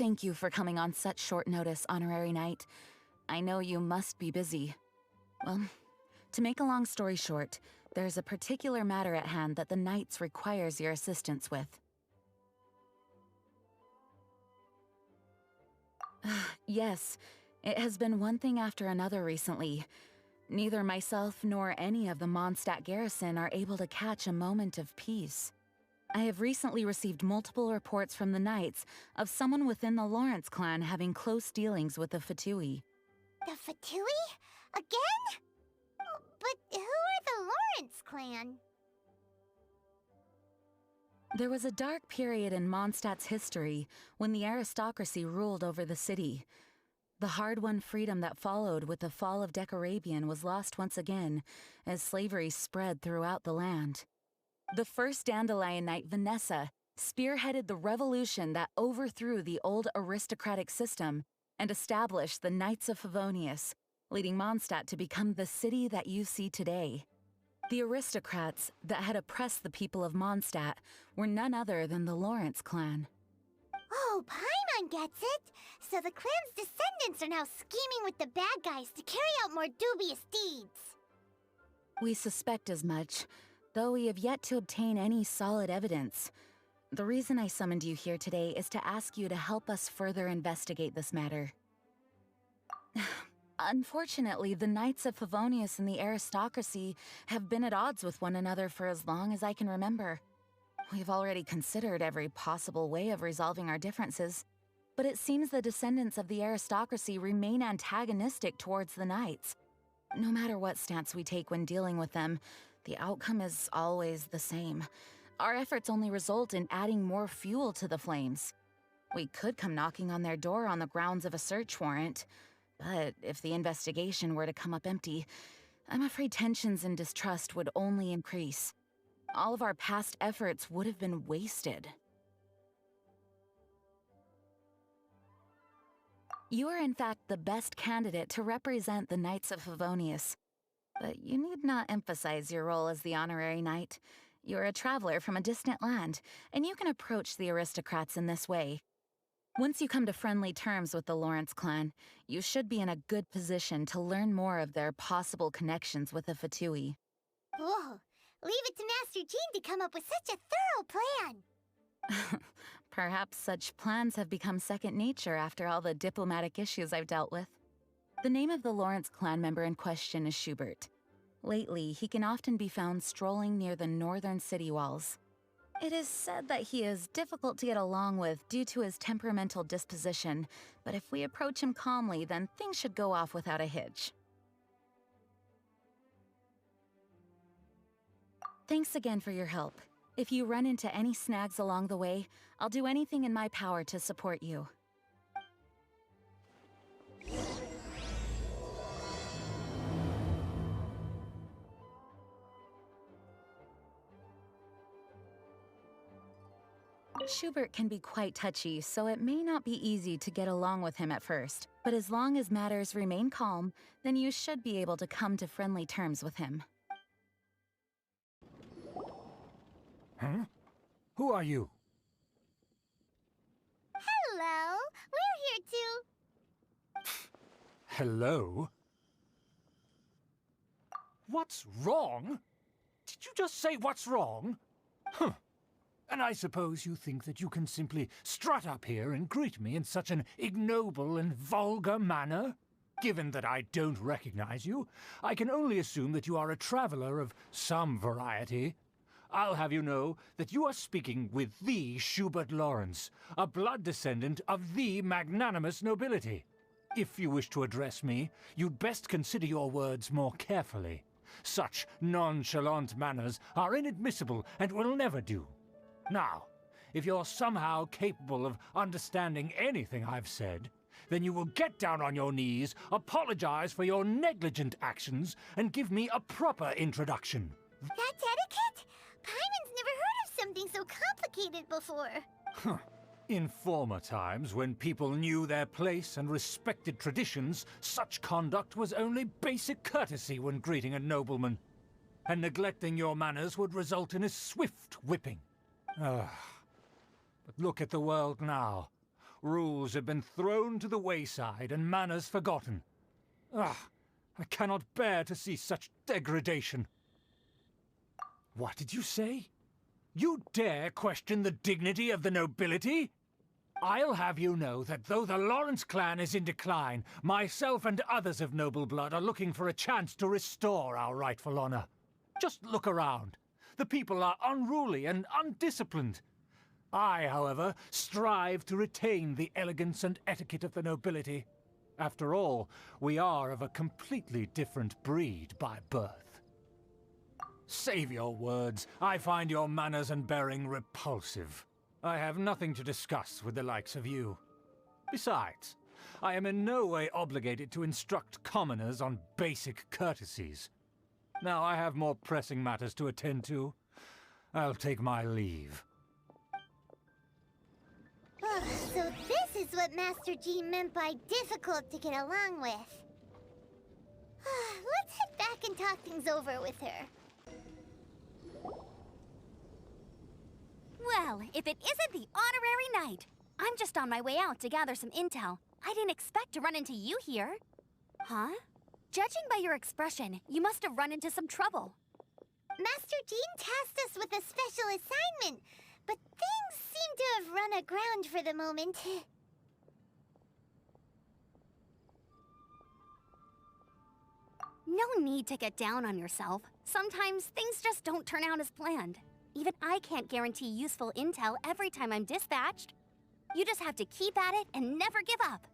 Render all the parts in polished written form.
Thank you for coming on such short notice, Honorary Knight. I know you must be busy. Well, to make a long story short, there's a particular matter at hand that the Knights requires your assistance with. Yes, it has been one thing after another recently. Neither myself nor any of the Mondstadt garrison are able to catch a moment of peace. I have recently received multiple reports from the Knights of someone within the Lawrence clan having close dealings with the Fatui. The Fatui? Again? But who are the Lawrence clan? There was a dark period in Mondstadt's history when the aristocracy ruled over the city. The hard-won freedom that followed with the fall of Decarabian was lost once again as slavery spread throughout the land. The first Dandelion Knight, Vanessa, spearheaded the revolution that overthrew the old aristocratic system and established the Knights of Favonius, leading Mondstadt to become the city that you see today. The aristocrats that had oppressed the people of Mondstadt were none other than the Lawrence clan. Oh, Paimon gets it! So the clan's descendants are now scheming with the bad guys to carry out more dubious deeds. We suspect as much, though we have yet to obtain any solid evidence. The reason I summoned you here today is to ask you to help us further investigate this matter. Unfortunately, the Knights of Favonius and the aristocracy have been at odds with one another for as long as I can remember. We've already considered every possible way of resolving our differences, but it seems the descendants of the aristocracy remain antagonistic towards the Knights. No matter what stance we take when dealing with them, the outcome is always the same. Our efforts only result in adding more fuel to the flames. We could come knocking on their door on the grounds of a search warrant, but if the investigation were to come up empty, I'm afraid tensions and distrust would only increase. All of our past efforts would have been wasted. You are in fact the best candidate to represent the Knights of Favonius. But you need not emphasize your role as the honorary knight. You're a traveler from a distant land, and you can approach the aristocrats in this way. Once you come to friendly terms with the Lawrence clan, you should be in a good position to learn more of their possible connections with the Fatui. Whoa! Leave it to Master Jean to come up with such a thorough plan! Perhaps such plans have become second nature after all the diplomatic issues I've dealt with. The name of the Lawrence clan member in question is Schubert. Lately, he can often be found strolling near the northern city walls. It is said that he is difficult to get along with due to his temperamental disposition, but if we approach him calmly, then things should go off without a hitch. Thanks again for your help. If you run into any snags along the way, I'll do anything in my power to support you. Schubert can be quite touchy, so it may not be easy to get along with him at first. But as long as matters remain calm, then you should be able to come to friendly terms with him. Huh? Who are you? Hello! We're here to... Hello? What's wrong? Did you just say what's wrong? Huh. And I suppose you think that you can simply strut up here and greet me in such an ignoble and vulgar manner? Given that I don't recognize you, I can only assume that you are a traveler of some variety. I'll have you know that you are speaking with the Schubert Lawrence, a blood descendant of the magnanimous nobility. If you wish to address me, you'd best consider your words more carefully. Such nonchalant manners are inadmissible and will never do. Now, if you're somehow capable of understanding anything I've said, then you will get down on your knees, apologize for your negligent actions, and give me a proper introduction. That's etiquette? Paimon's never heard of something so complicated before. Huh. In former times, when people knew their place and respected traditions, such conduct was only basic courtesy when greeting a nobleman. And neglecting your manners would result in a swift whipping. But look at the world now. Rules have been thrown to the wayside and manners forgotten. Ah, I cannot bear to see such degradation. What did you say? You dare question the dignity of the nobility? I'll have you know that though the Lawrence clan is in decline, myself and others of noble blood are looking for a chance to restore our rightful honor. Just look around. The people are unruly and undisciplined. I, however, strive to retain the elegance and etiquette of the nobility. After all, we are of a completely different breed by birth. Save your words. I find your manners and bearing repulsive. I have nothing to discuss with the likes of you. Besides, I am in no way obligated to instruct commoners on basic courtesies. Now I have more pressing matters to attend to. I'll take my leave. So this is what Master Jean meant by difficult to get along with. Let's head back and talk things over with her. Well, if it isn't the honorary knight. I'm just on my way out to gather some intel. I didn't expect to run into you here. Huh? Judging by your expression, you must have run into some trouble. Master Jean tasked us with a special assignment, but things seem to have run aground for the moment. No need to get down on yourself. Sometimes things just don't turn out as planned. Even I can't guarantee useful intel every time I'm dispatched. You just have to keep at it and never give up.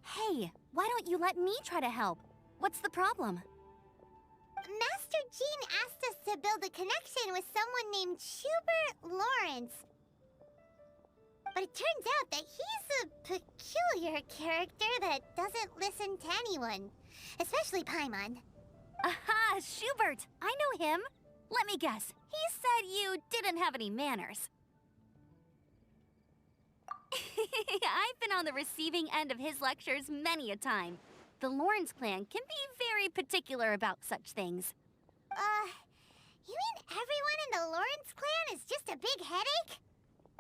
Hey, why don't you let me try to help? What's the problem? Master Jean asked us to build a connection with someone named Schubert Lawrence. But it turns out that he's a peculiar character that doesn't listen to anyone, especially Paimon. Aha, Schubert! I know him. Let me guess, he said you didn't have any manners. I've been on the receiving end of his lectures many a time. The Lawrence clan can be very particular about such things. You mean everyone in the Lawrence clan is just a big headache?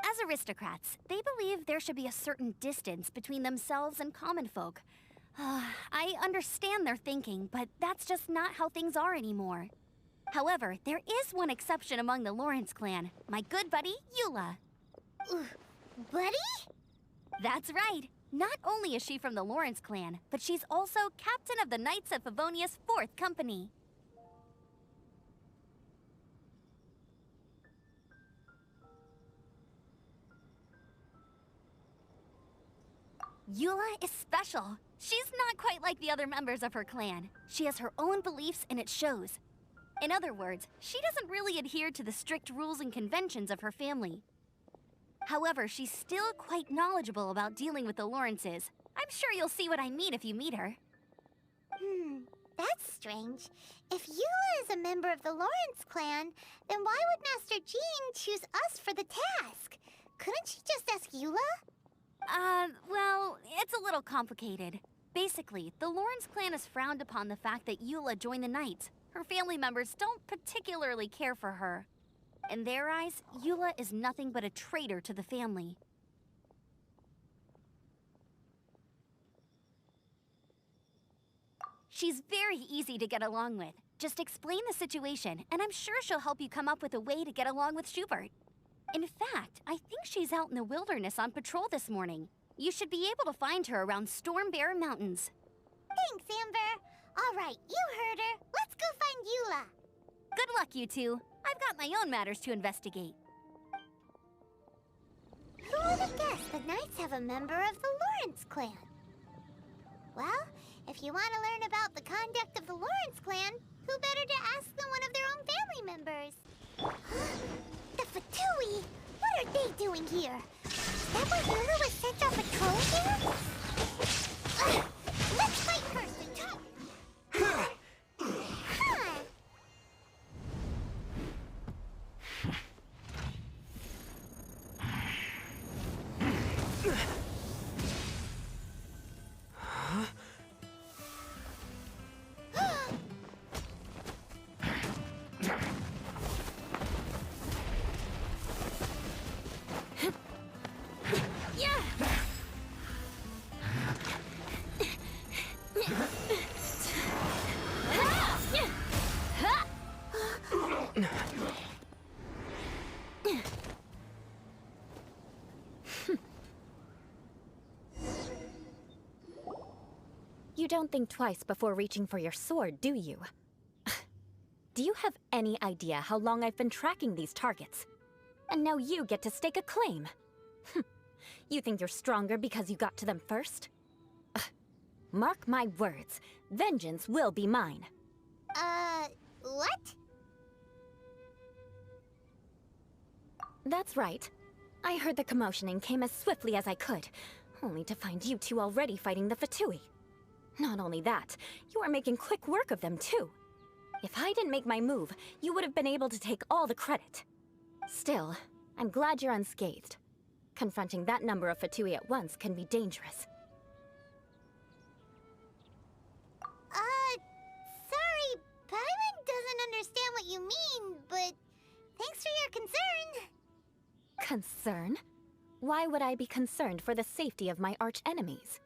As aristocrats, they believe there should be a certain distance between themselves and common folk. I understand their thinking, but that's just not how things are anymore. However, there is one exception among the Lawrence clan, my good buddy, Eula. Buddy? That's right. Not only is she from the Lawrence clan, but she's also captain of the Knights of Favonia's 4th Company. Eula is special. She's not quite like the other members of her clan. She has her own beliefs and it shows. In other words, she doesn't really adhere to the strict rules and conventions of her family. However, she's still quite knowledgeable about dealing with the Lawrences. I'm sure you'll see what I mean if you meet her. That's strange. If Eula is a member of the Lawrence clan, then why would Master Jean choose us for the task? Couldn't she just ask Eula? Well, it's a little complicated. Basically, the Lawrence clan has frowned upon the fact that Eula joined the Knights. Her family members don't particularly care for her. In their eyes, Eula is nothing but a traitor to the family. She's very easy to get along with. Just explain the situation, and I'm sure she'll help you come up with a way to get along with Schubert. In fact, I think she's out in the wilderness on patrol this morning. You should be able to find her around Storm Bear Mountains. Thanks, Amber. All right, you heard her. Let's go find Eula. Good luck, you two. I've got my own matters to investigate. Who would have guessed the Knights have a member of the Lawrence clan? Well, if you want to learn about the conduct of the Lawrence clan, who better to ask than one of their own family members? The Fatui! What are they doing here? Is that why Eula was sent on patrol here? Let's fight first and talk! Huh. You don't think twice before reaching for your sword, do you? Do you have any idea how long I've been tracking these targets? And now you get to stake a claim. You think you're stronger because you got to them first? Mark my words, vengeance will be mine. What? That's right. I heard the commotion and came as swiftly as I could, only to find you two already fighting the Fatui. Not only that, you are making quick work of them too. If I didn't make my move, you would have been able to take all the credit. Still, I'm glad you're unscathed. Confronting that number of Fatui at once can be dangerous. Sorry, Paimon doesn't understand what you mean, but thanks for your concern. Concern? Why would I be concerned for the safety of my arch-enemies?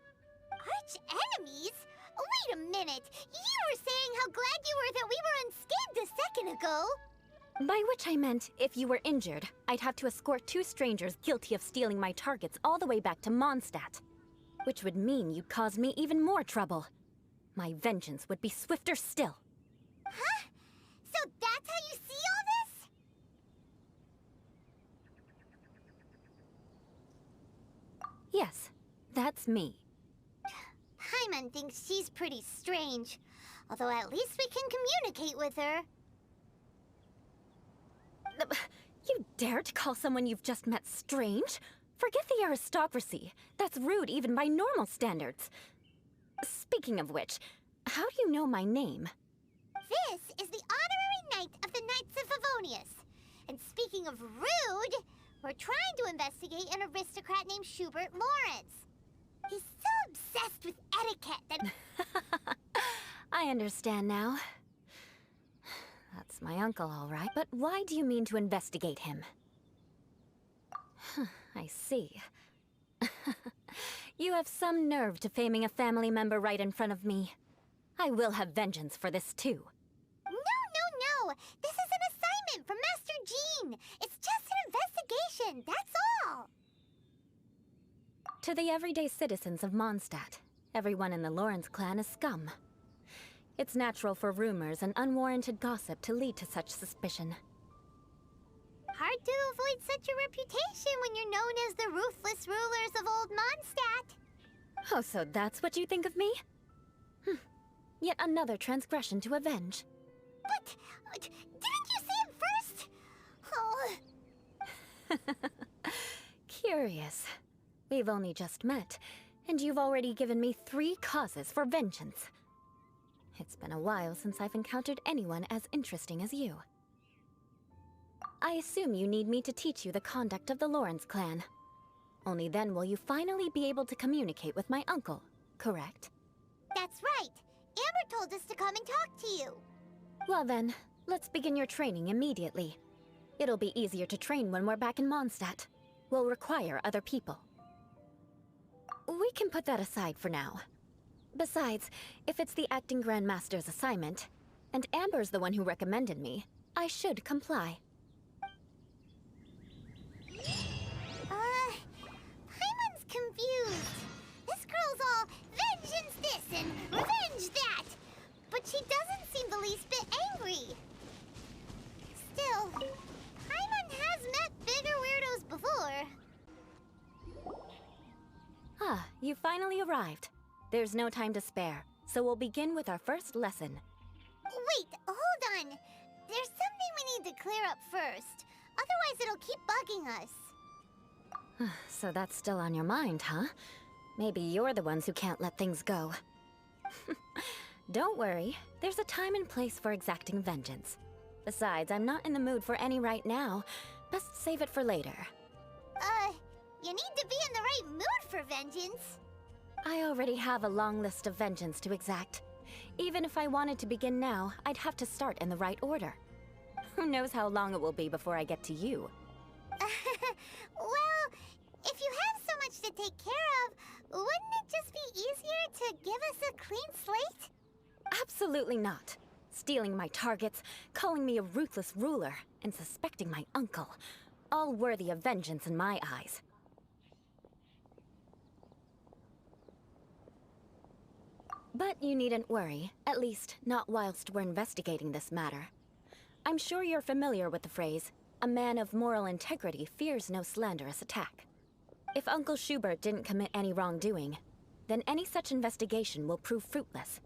Arch-enemies? Wait a minute! You were saying how glad you were that we were unscathed a second ago! By which I meant, if you were injured, I'd have to escort two strangers guilty of stealing my targets all the way back to Mondstadt. Which would mean you'd cause me even more trouble. My vengeance would be swifter still. Huh? So that's how you see all this? Yes, that's me. Paimon thinks she's pretty strange. Although at least we can communicate with her. You dare to call someone you've just met strange? Forget the aristocracy. That's rude even by normal standards. Speaking of which, how do you know my name? This is the honorary knight of the Knights of Favonius. And speaking of rude, we're trying to investigate an aristocrat named Schubert Lawrence. He's so obsessed with etiquette that... I understand now. That's my uncle, all right. But why do you mean to investigate him? I see. You have some nerve to faming a family member right in front of me. I will have vengeance for this, too. No! This is an assignment from Master Jean! It's just an investigation, that's all! To the everyday citizens of Mondstadt, everyone in the Lawrence clan is scum. It's natural for rumors and unwarranted gossip to lead to such suspicion. Hard to avoid such a reputation when you're known as the ruthless rulers of Old Mondstadt. Oh, so that's what you think of me? Yet another transgression to avenge. But, didn't you see him first? Oh. Curious. We've only just met, and you've already given me 3 causes for vengeance. It's been a while since I've encountered anyone as interesting as you. I assume you need me to teach you the conduct of the Lawrence clan. Only then will you finally be able to communicate with my uncle, correct? That's right. Amber told us to come and talk to you. Well then, let's begin your training immediately. It'll be easier to train when we're back in Mondstadt. We'll require other people. We can put that aside for now. Besides, if it's the acting Grandmaster's assignment, and Amber's the one who recommended me, I should comply. Paimon's confused. This girl's all vengeance this and revenge that. But she doesn't seem the least bit angry. Still, Paimon has met bigger weirdos before. Ah, you finally arrived. There's no time to spare, so we'll begin with our first lesson. Wait, hold on. There's something we need to clear up first. Otherwise it'll keep bugging us. So that's still on your mind, huh? Maybe you're the ones who can't let things go. Don't worry, there's a time and place for exacting vengeance. Besides, I'm not in the mood for any right now. Best save it for later. You need to be in the right mood for vengeance. I already have a long list of vengeance to exact. Even if I wanted to begin now, I'd have to start in the right order. Who knows how long it will be before I get to you? Well, if you have so much to take care of, wouldn't it just be easier to give us a clean slate? Absolutely not. Stealing my targets, calling me a ruthless ruler, and suspecting my uncle. All worthy of vengeance in my eyes. But you needn't worry, at least not whilst we're investigating this matter. I'm sure you're familiar with the phrase, "A man of moral integrity fears no slanderous attack." If Uncle Schubert didn't commit any wrongdoing, then any such investigation will prove fruitless.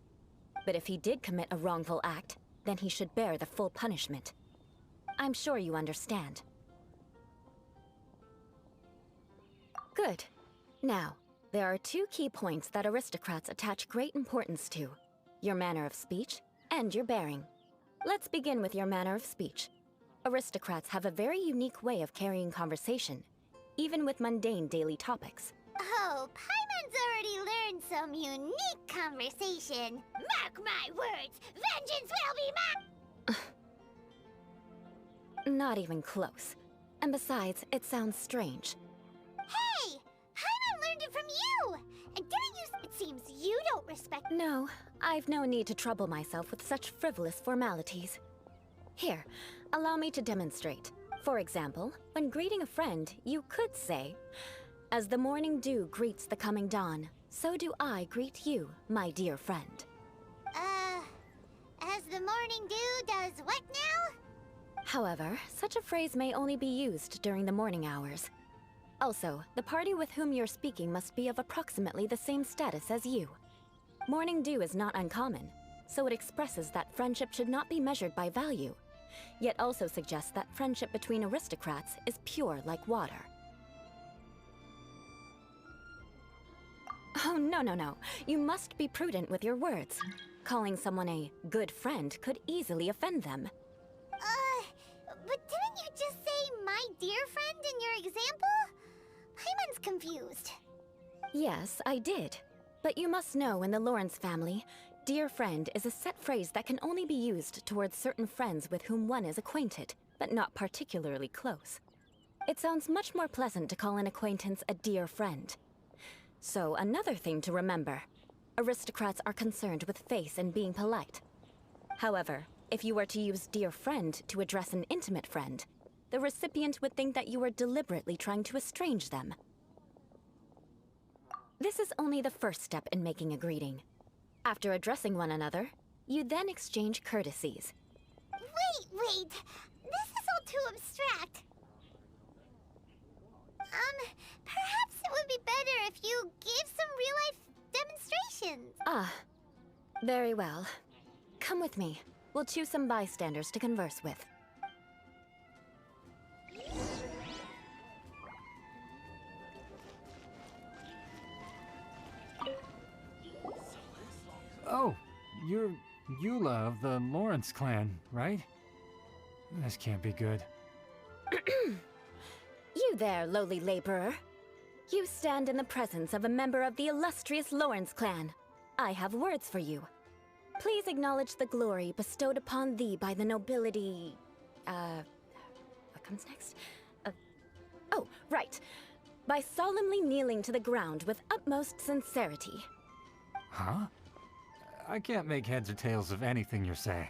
But if he did commit a wrongful act, then he should bear the full punishment. I'm sure you understand. Good. Now, there are two key points that aristocrats attach great importance to: your manner of speech and your bearing. Let's begin with your manner of speech. Aristocrats have a very unique way of carrying conversation, even with mundane daily topics. Oh, Paimon's already learned some unique conversation. Mark my words, vengeance will be mine! Not even close. And besides, it sounds strange. Hey! Paimon learned it from you! And didn't you... It seems you don't respect... No, I've no need to trouble myself with such frivolous formalities. Here, allow me to demonstrate. For example, when greeting a friend, you could say, "As the morning dew greets the coming dawn, so do I greet you, my dear friend." As the morning dew does what now? However, such a phrase may only be used during the morning hours. Also, the party with whom you're speaking must be of approximately the same status as you. Morning dew is not uncommon, so it expresses that friendship should not be measured by value, yet also suggests that friendship between aristocrats is pure like water. Oh, no. You must be prudent with your words. Calling someone a good friend could easily offend them. But didn't you just say "my dear friend" in your example? Paimon's confused. Yes, I did. But you must know in the Lawrence family, "dear friend" is a set phrase that can only be used towards certain friends with whom one is acquainted, but not particularly close. It sounds much more pleasant to call an acquaintance a dear friend. So, another thing to remember. Aristocrats are concerned with face and being polite. However, if you were to use "dear friend" to address an intimate friend, the recipient would think that you were deliberately trying to estrange them. This is only the first step in making a greeting. After addressing one another, you then exchange courtesies. Wait! This is all too abstract. Perhaps it would be better if you gave some real-life demonstrations. Ah, very well. Come with me. We'll choose some bystanders to converse with. Oh, you're Eula of the Lawrence clan, right? This can't be good. You there, lowly laborer. You stand in the presence of a member of the illustrious Lawrence clan. I have words for you. Please acknowledge the glory bestowed upon thee by the nobility... what comes next? Oh, right. By solemnly kneeling to the ground with utmost sincerity. Huh? I can't make heads or tails of anything you're saying.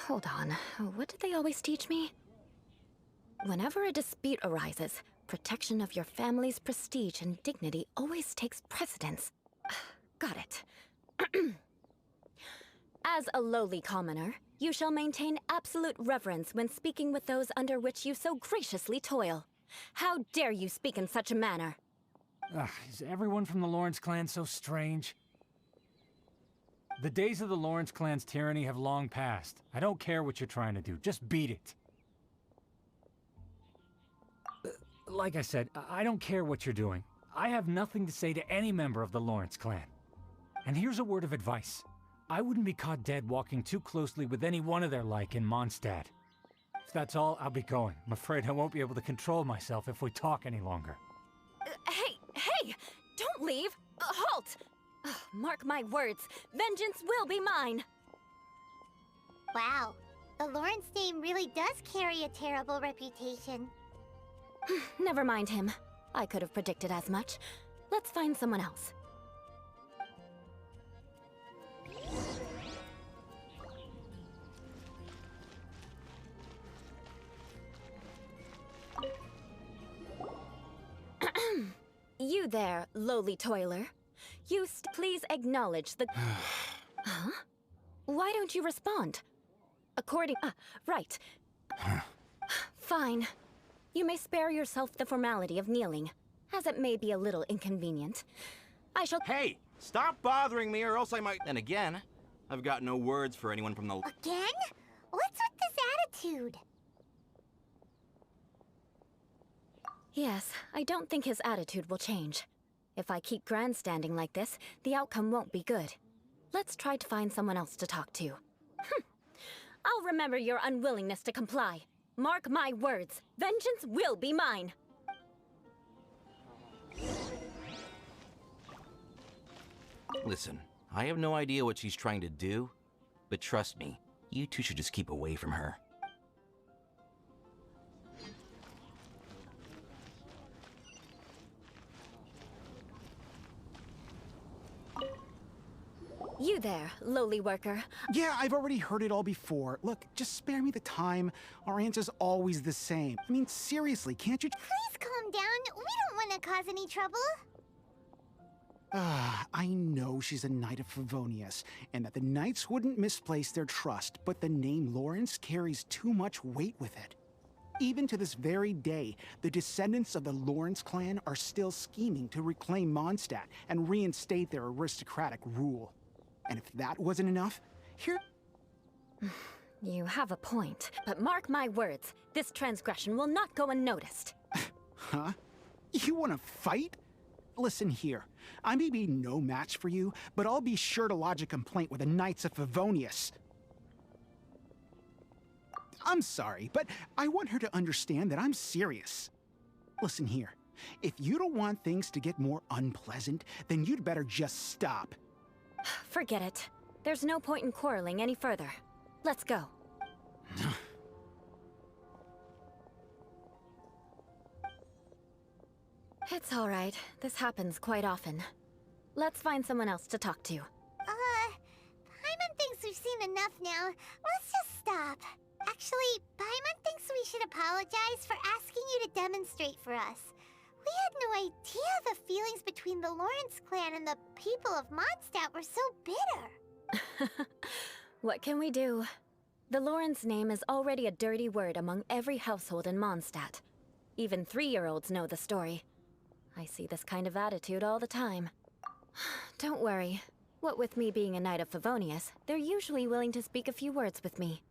Hold on. What did they always teach me? Whenever a dispute arises, protection of your family's prestige and dignity always takes precedence. Got it. As a lowly commoner, you shall maintain absolute reverence when speaking with those under which you so graciously toil. How dare you speak in such a manner? Is everyone from the Lawrence clan so strange? The days of the Lawrence clan's tyranny have long passed. I don't care what you're trying to do, just beat it. Like I said, I don't care what you're doing. I have nothing to say to any member of the Lawrence clan. And here's a word of advice. I wouldn't be caught dead walking too closely with any one of their like in Mondstadt. If that's all, I'll be going. I'm afraid I won't be able to control myself if we talk any longer. Hey! Don't leave! Halt! Mark my words, vengeance will be mine! Wow, the Lawrence name really does carry a terrible reputation. Never mind him. I could have predicted as much. Let's find someone else. You there, lowly toiler. Please acknowledge the... Huh? Why don't you respond? Right. Fine. You may spare yourself the formality of kneeling, as it may be a little inconvenient. I shall... Hey! Stop bothering me or else I might... And again, I've got no words for anyone from the... Again? What's with this attitude? Yes, I don't think his attitude will change. If I keep grandstanding like this, the outcome won't be good. Let's try to find someone else to talk to. I'll remember your unwillingness to comply. Mark my words, vengeance will be mine. Listen, I have no idea what she's trying to do, but trust me, you two should just keep away from her. You there, lowly worker. Yeah, I've already heard it all before. Look, just spare me the time. Our answer's always the same. I mean, seriously, can't you... Please calm down. We don't want to cause any trouble. I know she's a Knight of Favonius, and that the Knights wouldn't misplace their trust, but the name Lawrence carries too much weight with it. Even to this very day, the descendants of the Lawrence clan are still scheming to reclaim Mondstadt and reinstate their aristocratic rule. And if that wasn't enough, here... You have a point, but mark my words, this transgression will not go unnoticed. Huh? You want to fight? Listen here, I may be no match for you, but I'll be sure to lodge a complaint with the Knights of Favonius. I'm sorry, but I want her to understand that I'm serious. Listen here, if you don't want things to get more unpleasant, then you'd better just stop. Forget it. There's no point in quarreling any further. Let's go. It's all right. This happens quite often. Let's find someone else to talk to. Paimon thinks we've seen enough now. Let's just stop. Actually, Paimon thinks we should apologize for asking you to demonstrate for us. We had no idea the feelings between the Lawrence clan and the people of Mondstadt were so bitter. What can we do? The Lawrence name is already a dirty word among every household in Mondstadt. Even 3-year-olds know the story. I see this kind of attitude all the time. Don't worry. What with me being a Knight of Favonius, they're usually willing to speak a few words with me.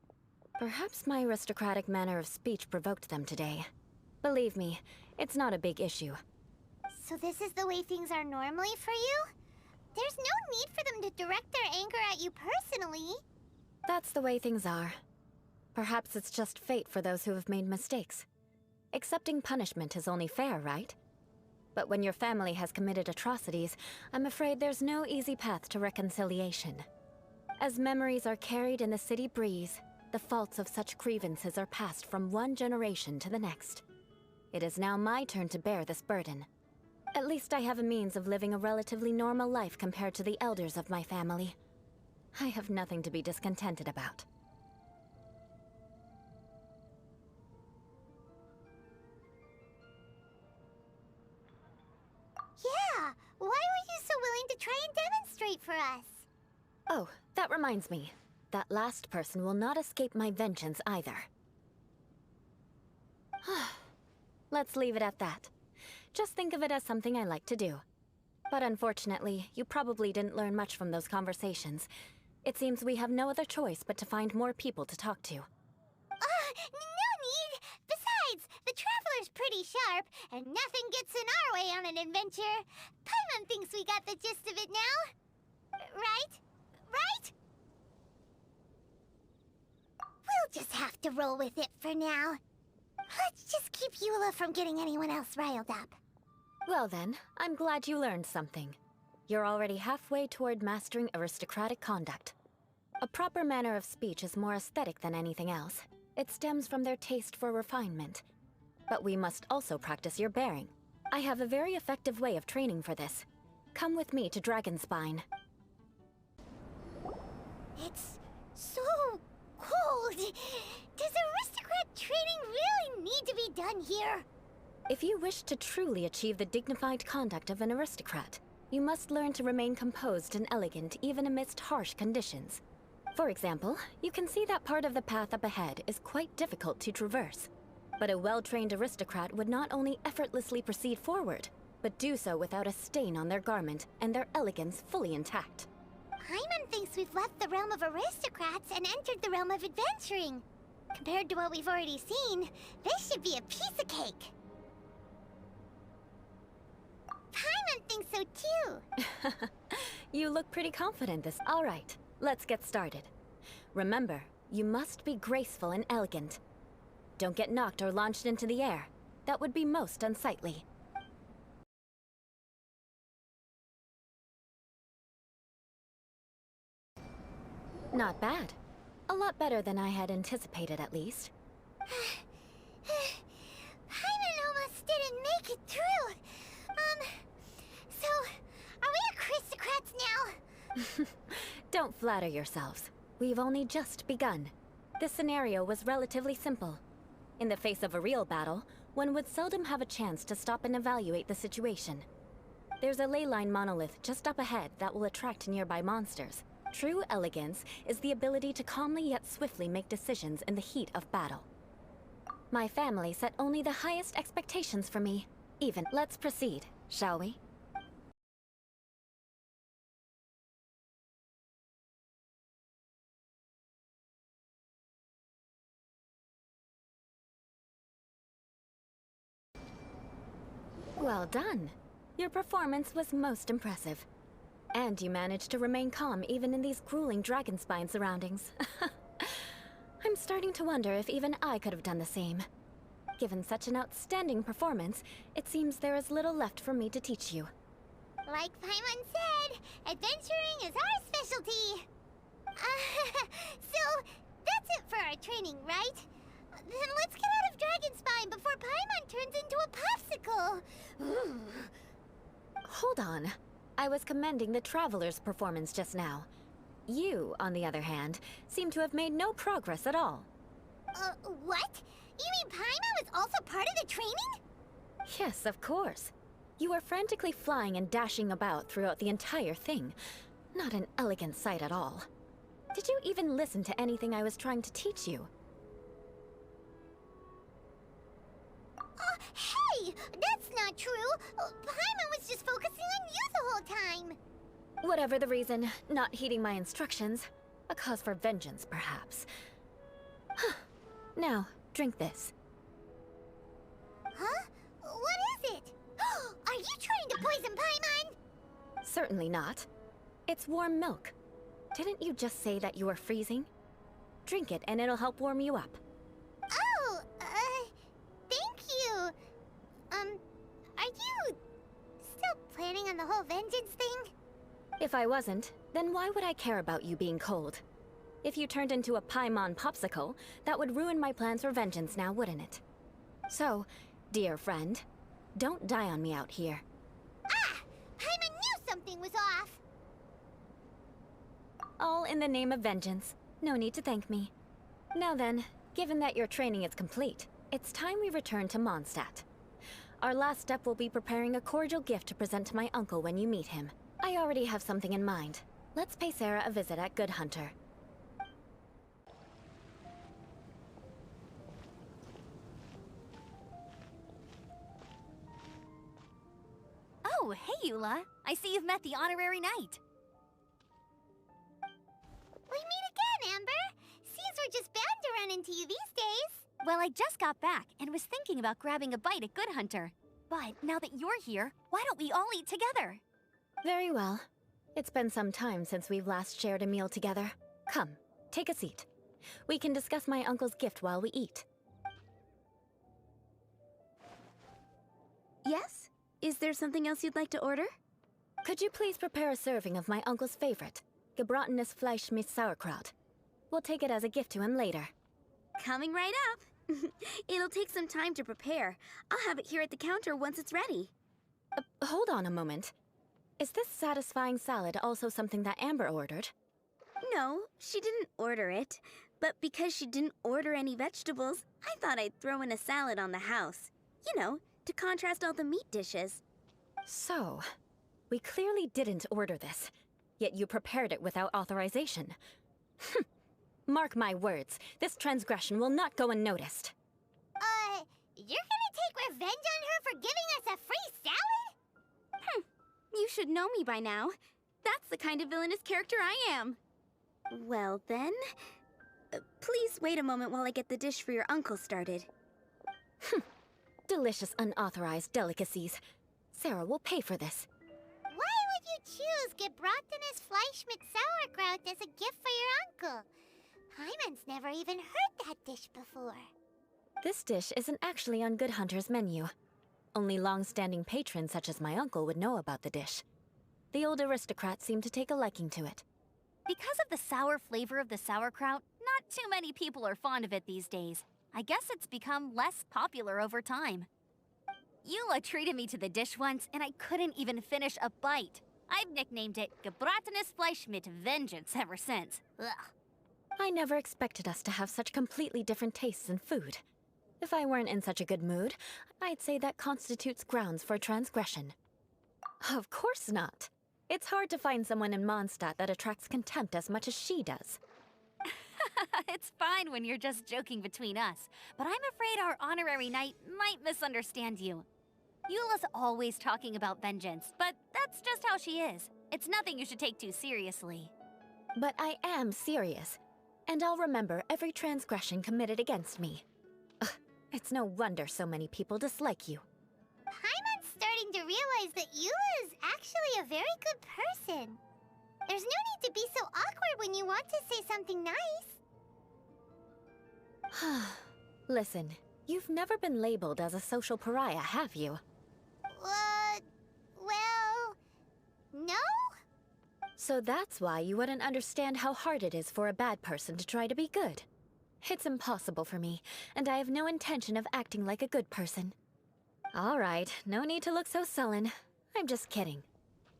Perhaps my aristocratic manner of speech provoked them today. Believe me, it's not a big issue. So this is the way things are normally for you? There's no need for them to direct their anger at you personally. That's the way things are. Perhaps it's just fate for those who have made mistakes. Accepting punishment is only fair, right? But when your family has committed atrocities, I'm afraid there's no easy path to reconciliation. As memories are carried in the city breeze, the faults of such grievances are passed from one generation to the next. It is now my turn to bear this burden. At least I have a means of living a relatively normal life compared to the elders of my family. I have nothing to be discontented about. Yeah, why were you so willing to try and demonstrate for us? Oh, that reminds me. That last person will not escape my vengeance either. Let's leave it at that. Just think of it as something I like to do. But unfortunately, you probably didn't learn much from those conversations. It seems we have no other choice but to find more people to talk to. No need! Besides, the Traveler's pretty sharp, and nothing gets in our way on an adventure. Paimon thinks we got the gist of it now. Right? Right? We'll just have to roll with it for now. Let's just keep Eula from getting anyone else riled up. Well then, I'm glad you learned something. You're already halfway toward mastering aristocratic conduct. A proper manner of speech is more aesthetic than anything else. It stems from their taste for refinement. But we must also practice your bearing. I have a very effective way of training for this. Come with me to Dragonspine. It's so cold. Does aristocrat training really need to be done here? If you wish to truly achieve the dignified conduct of an aristocrat, you must learn to remain composed and elegant even amidst harsh conditions. For example, you can see that part of the path up ahead is quite difficult to traverse. But a well-trained aristocrat would not only effortlessly proceed forward, but do so without a stain on their garment and their elegance fully intact. Paimon thinks we've left the realm of aristocrats and entered the realm of adventuring. Compared to what we've already seen, this should be a piece of cake. Paimon thinks so too. You look pretty confident this. All right, let's get started. Remember, you must be graceful and elegant. Don't get knocked or launched into the air. That would be most unsightly. Not bad. A lot better than I had anticipated, at least. Paimon almost didn't make it through. So, are we aristocrats now? Don't flatter yourselves. We've only just begun. This scenario was relatively simple. In the face of a real battle, one would seldom have a chance to stop and evaluate the situation. There's a ley line monolith just up ahead that will attract nearby monsters. True elegance is the ability to calmly yet swiftly make decisions in the heat of battle. My family set only the highest expectations for me. Even. Let's proceed, shall we? Well done. Your performance was most impressive. And you managed to remain calm even in these grueling dragon spine surroundings. I'm starting to wonder if even I could have done the same. Given such an outstanding performance, it seems there is little left for me to teach you. Like Paimon said, adventuring is our specialty. So, that's it for our training, right? Then let's get out of Dragon Spine before Paimon turns into a popsicle. Hold on. I was commending the Traveler's performance just now. You, on the other hand, seem to have made no progress at all. What? You mean Paimon was also part of the training? Yes, of course. You were frantically flying and dashing about throughout the entire thing. Not an elegant sight at all. Did you even listen to anything I was trying to teach you? Hey! That's not true! Paimon was just focusing on you the whole time! Whatever the reason, not heeding my instructions. A cause for vengeance, perhaps. Now, drink this. Huh? What is it? Are you trying to poison Paimon? Certainly not. It's warm milk. Didn't you just say that you were freezing? Drink it and it'll help warm you up. Oh, thank you. Are you still planning on the whole vengeance thing? If I wasn't, then why would I care about you being cold? If you turned into a Paimon popsicle, that would ruin my plans for vengeance now, wouldn't it? So, dear friend, don't die on me out here. Ah! Paimon knew something was off! All in the name of vengeance. No need to thank me. Now then, given that your training is complete, it's time we return to Mondstadt. Our last step will be preparing a cordial gift to present to my uncle when you meet him. I already have something in mind. Let's pay Sarah a visit at Good Hunter. Oh, hey, Eula. I see you've met the honorary knight. We meet again, Amber! Seems we're just bound to run into you these days. Well, I just got back and was thinking about grabbing a bite at Good Hunter. But now that you're here, why don't we all eat together? Very well. It's been some time since we've last shared a meal together. Come, take a seat. We can discuss my uncle's gift while we eat. Yes? Is there something else you'd like to order? Could you please prepare a serving of my uncle's favorite, gebratenes Fleisch mit Sauerkraut? We'll take it as a gift to him later. Coming right up. It'll take some time to prepare. I'll have it here at the counter once it's ready. Hold on a moment. Is this satisfying salad also something that Amber ordered? No, she didn't order it. But because she didn't order any vegetables, I thought I'd throw in a salad on the house. You know, to contrast all the meat dishes. So, We clearly didn't order this, yet you prepared it without authorization. Mark my words, this transgression will not go unnoticed. You're gonna take revenge on her for giving us a free salad? You should know me by now. That's the kind of villainous character I am. Well then, please wait a moment while I get the dish for your uncle started. Delicious unauthorized delicacies. Sarah will pay for this. Why would you choose gebratenes Fleisch mit Sauerkraut as a gift for your uncle? Hyman's never even heard that dish before. This dish isn't actually on Good Hunter's menu. Only long-standing patrons such as my uncle would know about the dish. The old aristocrat seemed to take a liking to it. Because of the sour flavor of the sauerkraut, not too many people are fond of it these days. I guess it's become less popular over time. Eula treated me to the dish once, and I couldn't even finish a bite. I've nicknamed it gebratenes Fleisch mit Vengeance ever since. Ugh. I never expected us to have such completely different tastes in food. If I weren't in such a good mood, I'd say that constitutes grounds for transgression. Of course not. It's hard to find someone in Mondstadt that attracts contempt as much as she does. It's fine when you're just joking between us, but I'm afraid our honorary knight might misunderstand you. Eula's always talking about vengeance, but that's just how she is. It's nothing you should take too seriously. But I am serious, and I'll remember every transgression committed against me. Ugh, it's no wonder so many people dislike you. Hyman's starting to realize that Eula is actually a very good person. There's no need to be so awkward when you want to say something nice. Listen, you've never been labeled as a social pariah, have you? Well, no? So that's why you wouldn't understand how hard it is for a bad person to try to be good. It's impossible for me, and I have no intention of acting like a good person. All right, no need to look so sullen. I'm just kidding.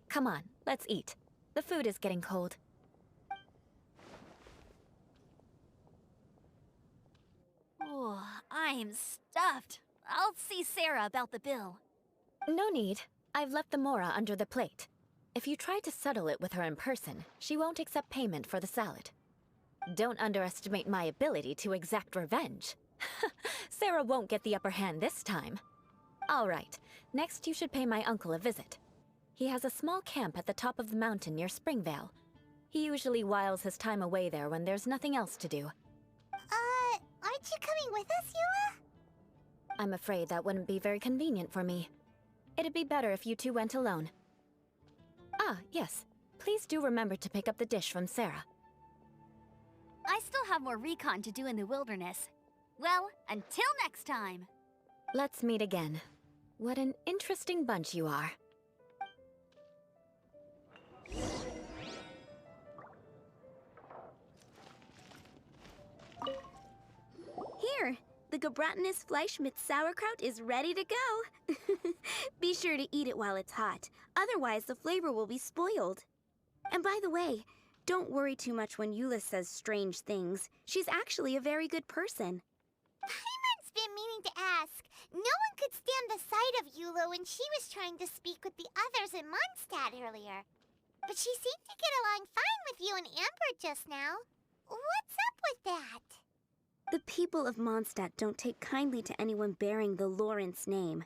Come on, let's eat. The food is getting cold. Oh, I'm stuffed. I'll see Sarah about the bill. No need. I've left the mora under the plate. If you try to settle it with her in person, she won't accept payment for the salad. Don't underestimate my ability to exact revenge. Sarah won't get the upper hand this time. All right, next you should pay my uncle a visit. He has a small camp at the top of the mountain near Springvale. He usually whiles his time away there when there's nothing else to do. Aren't you coming with us, Eula? I'm afraid that wouldn't be very convenient for me. It'd be better if you two went alone. Ah, yes. Please do remember to pick up the dish from Sarah. I still have more recon to do in the wilderness. Well, until next time. Let's meet again. What an interesting bunch you are. Here, the gebratenes Fleisch mit Sauerkraut is ready to go. Be sure to eat it while it's hot, otherwise the flavor will be spoiled. And by the way, don't worry too much when Eula says strange things. She's actually a very good person. Hyman's been meaning to ask. No one could stand the sight of Eula when she was trying to speak with the others in Mondstadt earlier. But she seemed to get along fine with you and Amber just now. What's up with that? The people of Mondstadt don't take kindly to anyone bearing the Lawrence name.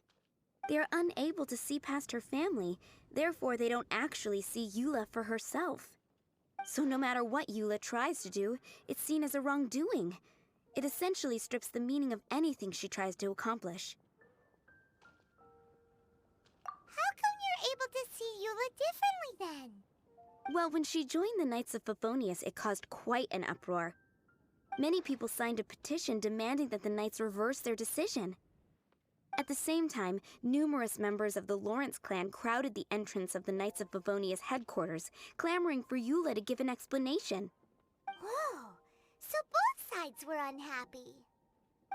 They are unable to see past her family, therefore they don't actually see Eula for herself. So no matter what Eula tries to do, it's seen as a wrongdoing. It essentially strips the meaning of anything she tries to accomplish. How come you're able to see Eula differently then? Well, when she joined the Knights of Favonius, it caused quite an uproar. Many people signed a petition demanding that the Knights reverse their decision. At the same time, numerous members of the Lawrence clan crowded the entrance of the Knights of Favonius headquarters, clamoring for Eula to give an explanation. Whoa, so both sides were unhappy.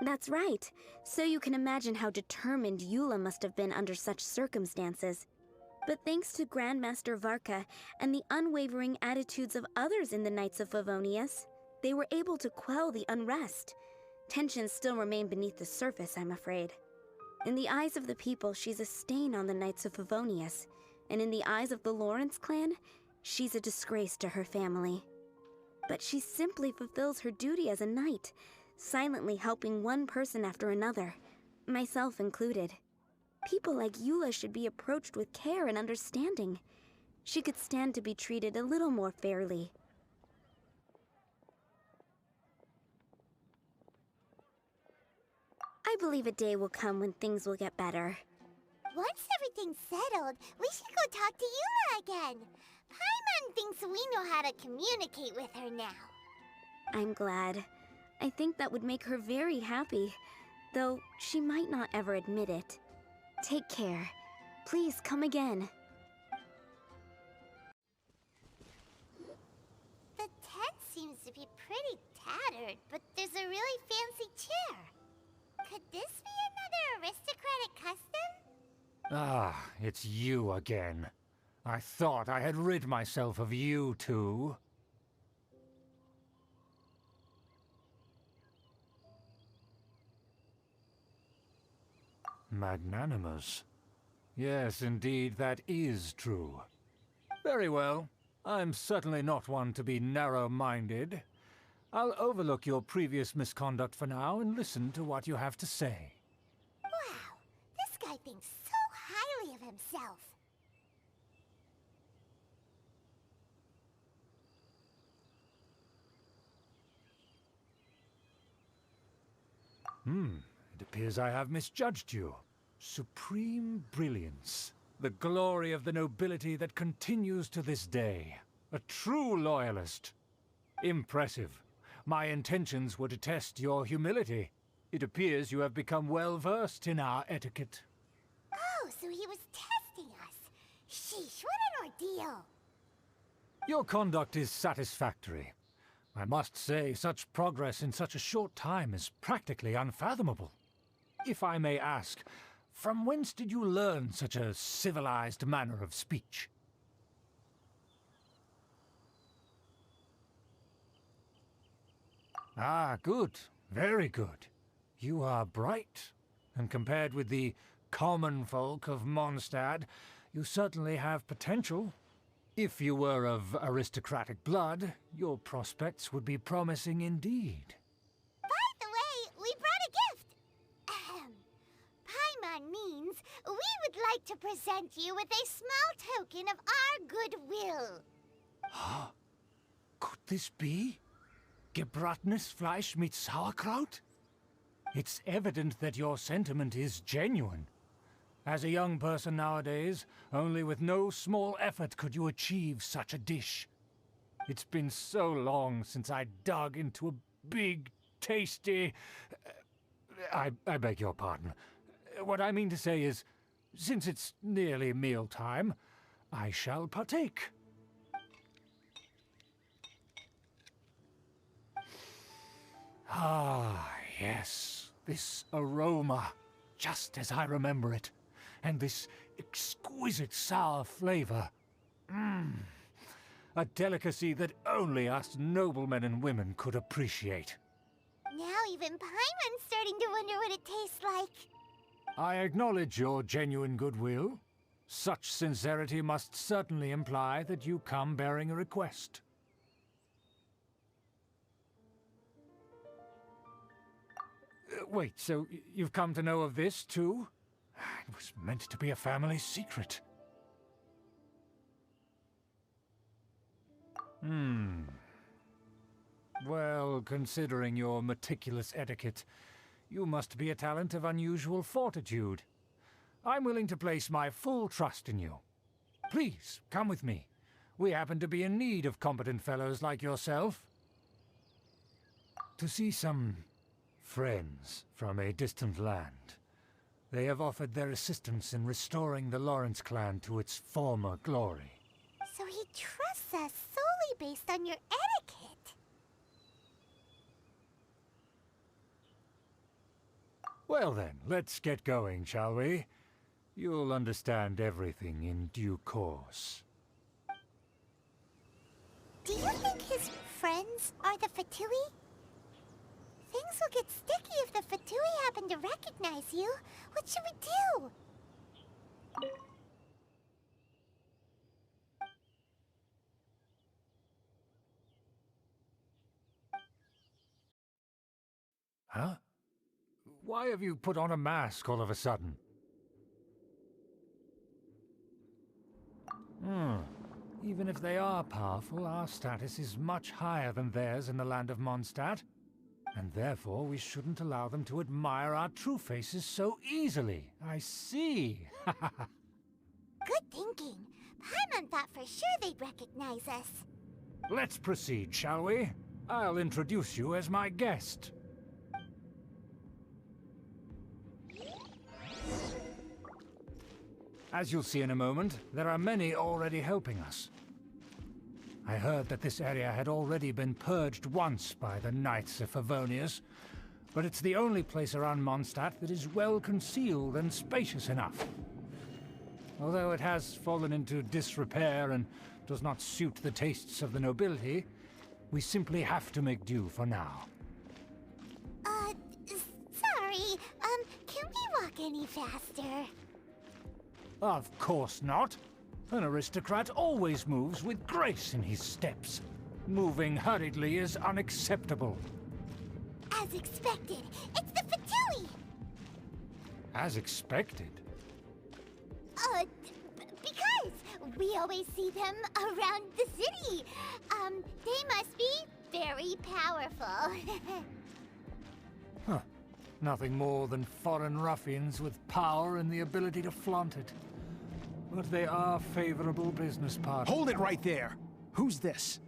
That's right. So you can imagine how determined Eula must have been under such circumstances. But thanks to Grandmaster Varka and the unwavering attitudes of others in the Knights of Favonius, they were able to quell the unrest. Tensions still remain beneath the surface, I'm afraid. In the eyes of the people, she's a stain on the Knights of Favonius, and in the eyes of the Lawrence clan, she's a disgrace to her family. But she simply fulfills her duty as a knight, silently helping one person after another, myself included. People like Eula should be approached with care and understanding. She could stand to be treated a little more fairly. I believe a day will come when things will get better. Once everything's settled, we should go talk to Eula again. Paimon thinks we know how to communicate with her now. I'm glad. I think that would make her very happy, though she might not ever admit it. Take care. Please come again. The tent seems to be pretty tattered, but there's a really fancy chair. Could this be another aristocratic custom? Ah, it's you again. I thought I had rid myself of you two. Magnanimous. Yes, indeed, that is true. Very well. I'm certainly not one to be narrow-minded. I'll overlook your previous misconduct for now and listen to what you have to say. Wow, this guy thinks so highly of himself. It appears I have misjudged you. Supreme brilliance. The glory of the nobility that continues to this day. A true loyalist. Impressive. My intentions were to test your humility. It appears you have become well-versed in our etiquette. Oh, so he was testing us. Sheesh, what an ordeal. Your conduct is satisfactory. I must say, such progress in such a short time is practically unfathomable. If I may ask, from whence did you learn such a civilized manner of speech? Ah, good. Very good. You are bright, and compared with the common folk of Mondstadt, you certainly have potential. If you were of aristocratic blood, your prospects would be promising indeed. By the way, we brought a gift. Ahem. Paimon means we would like to present you with a small token of our goodwill. Could this be? Gebratenes Fleisch mit Sauerkraut? It's evident that your sentiment is genuine. As a young person nowadays, only with no small effort could you achieve such a dish. It's been so long since I dug into a big, tasty... I beg your pardon. What I mean to say is, since it's nearly mealtime, I shall partake. Ah, yes, this aroma, just as I remember it. And this exquisite sour flavor. A delicacy that only us noblemen and women could appreciate. Now even Paimon's starting to wonder what it tastes like. I acknowledge your genuine goodwill. Such sincerity must certainly imply that you come bearing a request. Wait, so you've come to know of this, too? It was meant to be a family secret. Well, considering your meticulous etiquette, you must be a talent of unusual fortitude. I'm willing to place my full trust in you. Please, come with me. We happen to be in need of competent fellows like yourself. To see some friends from a distant land. They have offered their assistance in restoring the Lawrence clan to its former glory. So he trusts us solely based on your etiquette. Well then, let's get going, shall we? You'll understand everything in due course. Do you think his friends are the Fatui? Things will get sticky if the Fatui happen to recognize you. What should we do? Huh? Why have you put on a mask all of a sudden? Even if they are powerful, our status is much higher than theirs in the land of Mondstadt. And therefore, we shouldn't allow them to admire our true faces so easily. I see. Good thinking. Paimon thought for sure they'd recognize us. Let's proceed, shall we? I'll introduce you as my guest. As you'll see in a moment, there are many already helping us. I heard that this area had already been purged once by the Knights of Favonius, but it's the only place around Mondstadt that is well concealed and spacious enough. Although it has fallen into disrepair and does not suit the tastes of the nobility, we simply have to make do for now. Sorry, can we walk any faster? Of course not. An aristocrat always moves with grace in his steps. Moving hurriedly is unacceptable. As expected, it's the Fatui! As expected? Because we always see them around the city. They must be very powerful. Huh. Nothing more than foreign ruffians with power and the ability to flaunt it. But they are favorable business partners. Hold it right there! Who's this?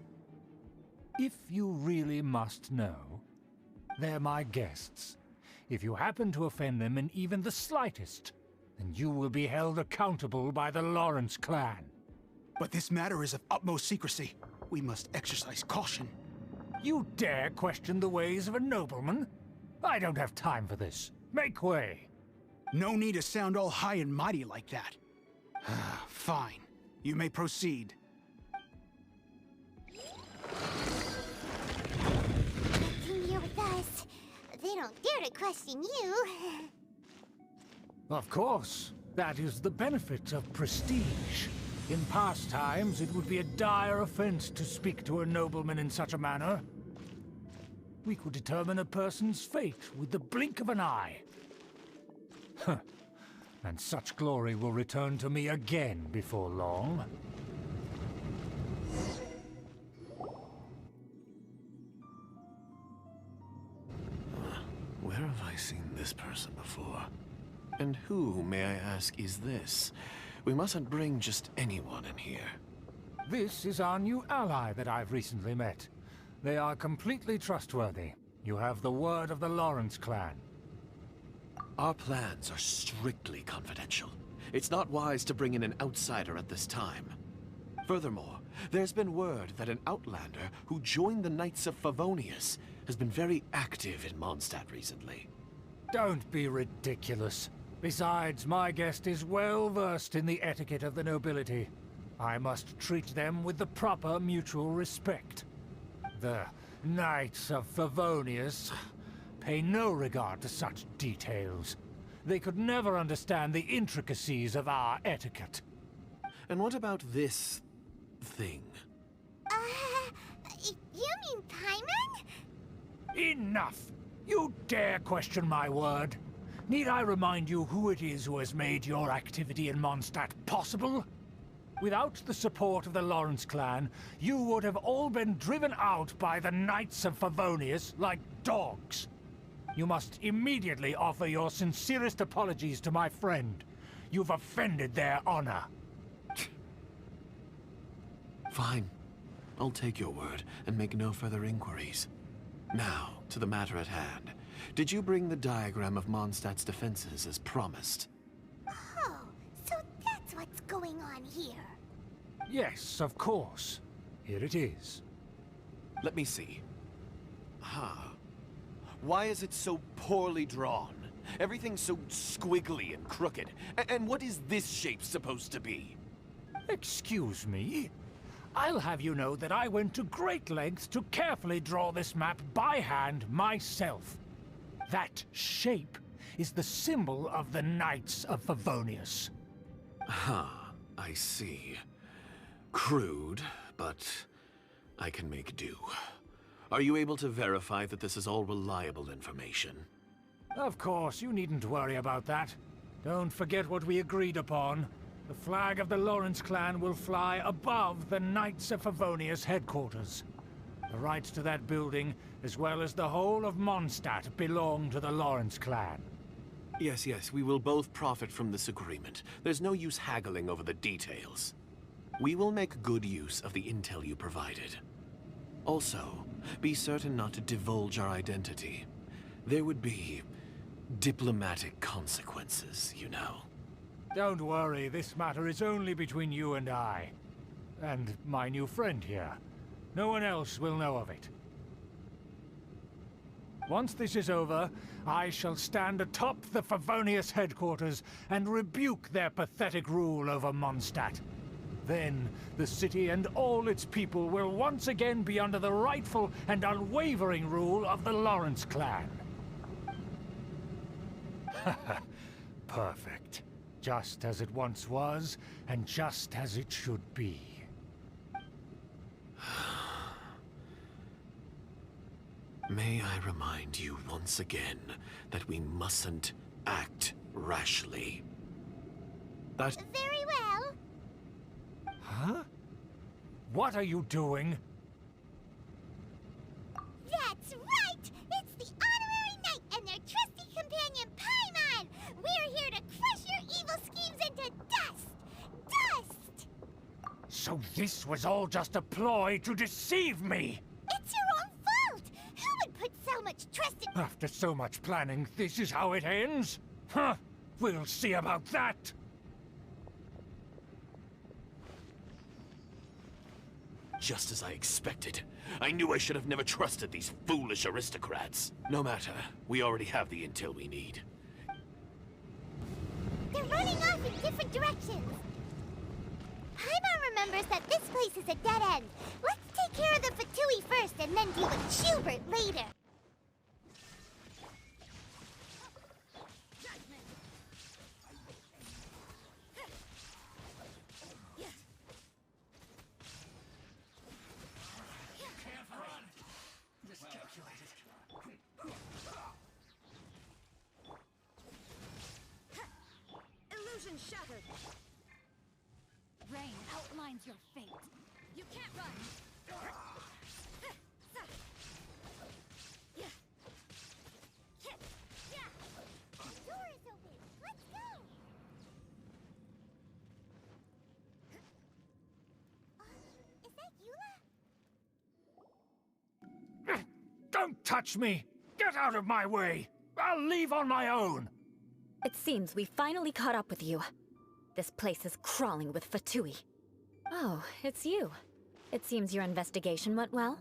If you really must know, they're my guests. If you happen to offend them in even the slightest, then you will be held accountable by the Lawrence clan. But this matter is of utmost secrecy. We must exercise caution. You dare question the ways of a nobleman? I don't have time for this. Make way. No need to sound all high and mighty like that. Fine. You may proceed. Come here with us. They don't dare to question you. Of course. That is the benefit of prestige. In past times, it would be a dire offense to speak to a nobleman in such a manner. We could determine a person's fate with the blink of an eye. Huh. And such glory will return to me again before long. Where have I seen this person before? And who, may I ask, is this? We mustn't bring just anyone in here. This is our new ally that I've recently met. They are completely trustworthy. You have the word of the Lawrence clan. Our plans are strictly confidential. It's not wise to bring in an outsider at this time. Furthermore, there's been word that an outlander who joined the Knights of Favonius has been very active in Mondstadt recently. Don't be ridiculous. Besides, my guest is well versed in the etiquette of the nobility. I must treat them with the proper mutual respect. The Knights of Favonius pay no regard to such details. They could never understand the intricacies of our etiquette. And what about this thing? You mean Paimon? Enough! You dare question my word? Need I remind you who it is who has made your activity in Mondstadt possible? Without the support of the Lawrence clan, you would have all been driven out by the Knights of Favonius like dogs. You must immediately offer your sincerest apologies to my friend. You've offended their honor. Fine. I'll take your word and make no further inquiries. Now, to the matter at hand. Did you bring the diagram of Mondstadt's defenses as promised? Oh, so that's what's going on here. Yes, of course. Here it is. Let me see. Huh. Why is it so poorly drawn? Everything's so squiggly and crooked. And what is this shape supposed to be? Excuse me? I'll have you know that I went to great lengths to carefully draw this map by hand myself. That shape is the symbol of the Knights of Favonius. Huh, I see. Crude, but I can make do. Are you able to verify that this is all reliable information? Of course, you needn't worry about that. Don't forget what we agreed upon. The flag of the Lawrence clan will fly above the Knights of Favonius headquarters. The rights to that building, as well as the whole of Mondstadt, belong to the Lawrence clan. Yes, we will both profit from this agreement. There's no use haggling over the details. We will make good use of the intel you provided. Also, be certain not to divulge our identity. There would be diplomatic consequences, you know. Don't worry, this matter is only between you and I. And my new friend here. No one else will know of it. Once this is over, I shall stand atop the Favonius headquarters and rebuke their pathetic rule over Mondstadt. Then, the city and all its people will once again be under the rightful and unwavering rule of the Lawrence clan. Perfect. Just as it once was, and just as it should be. May I remind you once again that we mustn't act rashly. That... Very well. Huh? What are you doing? That's right! It's the Honorary Knight and their trusty companion, Paimon! We're here to crush your evil schemes into dust! Dust! So this was all just a ploy to deceive me! It's your own fault! Who would put so much trust in— After so much planning, this is how it ends? Huh? We'll see about that! Just as I expected. I knew I should have never trusted these foolish aristocrats. No matter, we already have the intel we need. They're running off in different directions. Paimon remembers that this place is a dead end. Let's take care of the Fatui first and then deal with Schubert later. Illusion shattered. Rain outlines your fate. You can't run. The door is open. Let's go. Is that Eula? Don't touch me! Get out of my way! I'll leave on my own! It seems we finally caught up with you. This place is crawling with Fatui. Oh, it's you. It seems your investigation went well.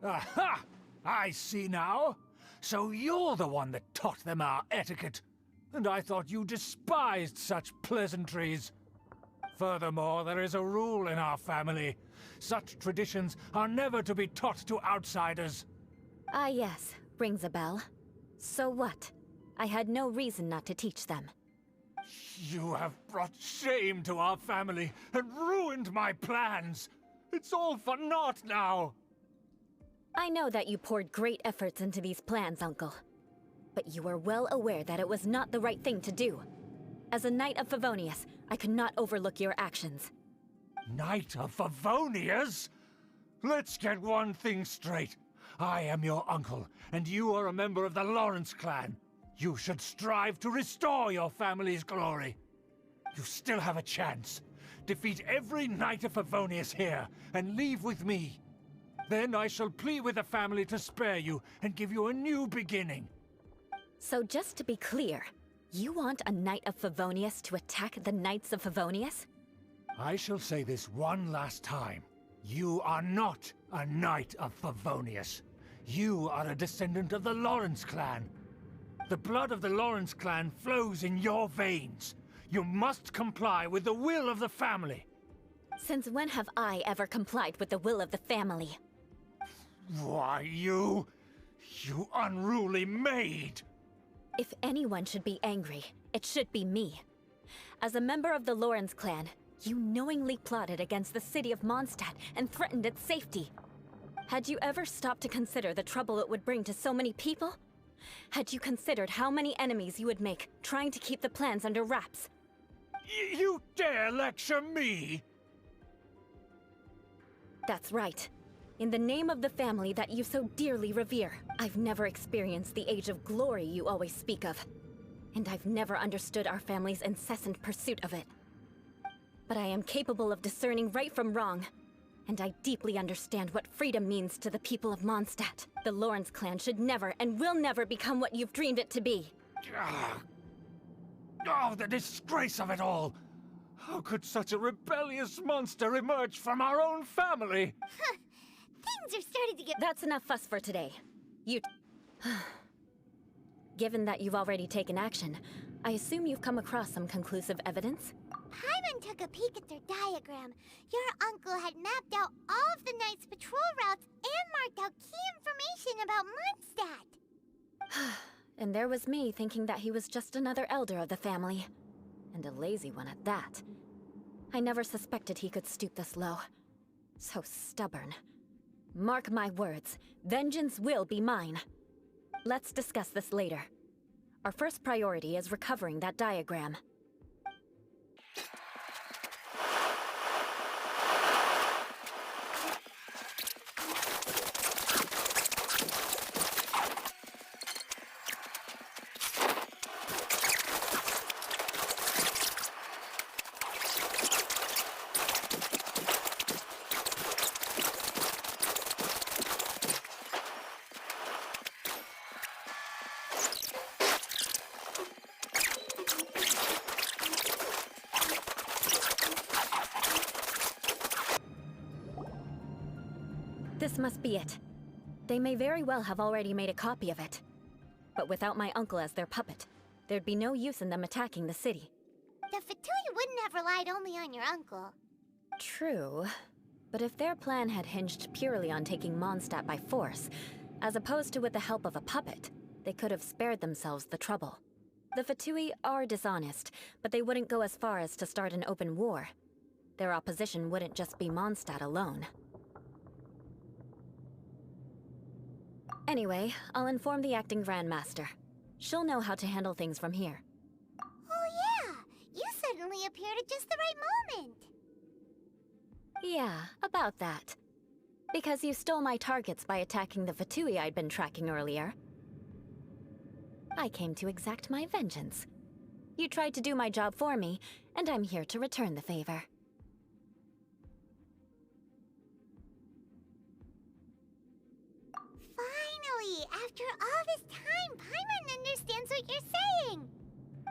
Aha! I see now. So you're the one that taught them our etiquette. And I thought you despised such pleasantries. Furthermore, there is a rule in our family. Such traditions are never to be taught to outsiders. Ah yes, rings a bell. So what? I had no reason not to teach them. You have brought shame to our family and ruined my plans. It's all for naught now. I know that you poured great efforts into these plans, Uncle. But you are well aware that it was not the right thing to do. As a Knight of Favonius, I could not overlook your actions. Knight of Favonius? Let's get one thing straight. I am your uncle, and you are a member of the Lawrence clan. You should strive to restore your family's glory. You still have a chance. Defeat every Knight of Favonius here, and leave with me. Then I shall plead with the family to spare you, and give you a new beginning. So just to be clear, you want a Knight of Favonius to attack the Knights of Favonius? I shall say this one last time. You are not a Knight of Favonius. You are a descendant of the Lawrence clan. The blood of the Lawrence clan flows in your veins. You must comply with the will of the family. Since when have I ever complied with the will of the family? Why, you unruly maid! If anyone should be angry, it should be me. As a member of the Lawrence clan, You knowingly plotted against the city of Mondstadt and threatened its safety. Had you ever stopped to consider the trouble it would bring to so many people? Had you considered how many enemies you would make trying to keep the plans under wraps? You dare lecture me? That's right. In the name of the family that you so dearly revere, I've never experienced the age of glory you always speak of. And I've never understood our family's incessant pursuit of it. But I am capable of discerning right from wrong. And I deeply understand what freedom means to the people of Mondstadt. The Lawrence clan should never and will never become what you've dreamed it to be. Oh, the disgrace of it all! How could such a rebellious monster emerge from our own family? Things are starting to get... That's enough fuss for today. Given that you've already taken action, I assume you've come across some conclusive evidence? Paimon took a peek at their diagram. Your uncle had mapped out all of the Knight's patrol routes and marked out key information about Mondstadt. And there was me thinking that he was just another elder of the family. And a lazy one at that. I never suspected he could stoop this low. So stubborn. Mark my words, vengeance will be mine. Let's discuss this later. Our first priority is recovering that diagram. This must be it. They may very well have already made a copy of it. But without my uncle as their puppet, there'd be no use in them attacking the city. The Fatui wouldn't have relied only on your uncle. True. But if their plan had hinged purely on taking Mondstadt by force, as opposed to with the help of a puppet, they could have spared themselves the trouble. The Fatui are dishonest, but they wouldn't go as far as to start an open war. Their opposition wouldn't just be Mondstadt alone. Anyway, I'll inform the acting Grandmaster. She'll know how to handle things from here. Oh yeah! You suddenly appeared at just the right moment! Yeah, about that. Because you stole my targets by attacking the Fatui I'd been tracking earlier. I came to exact my vengeance. You tried to do my job for me, and I'm here to return the favor. Finally! After all this time, Paimon understands what you're saying!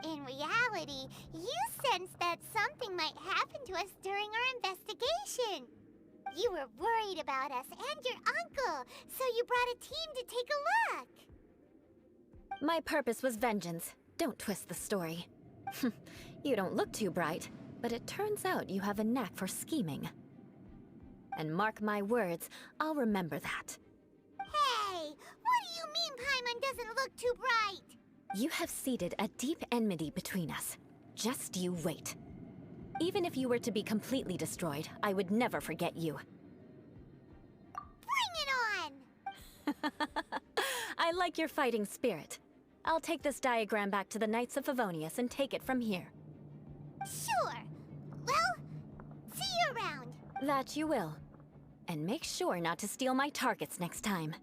In reality, you sensed that something might happen to us during our investigation. You were worried about us and your uncle, so you brought a team to take a look. My purpose was vengeance. Don't twist the story. You don't look too bright, but it turns out you have a knack for scheming. And mark my words, I'll remember that. Hey, what do you mean Paimon doesn't look too bright? You have seeded a deep enmity between us. Just you wait. Even if you were to be completely destroyed, I would never forget you. Bring it on! I like your fighting spirit. I'll take this diagram back to the Knights of Favonius and take it from here. Sure. Well, see you around. That you will. And make sure not to steal my targets next time.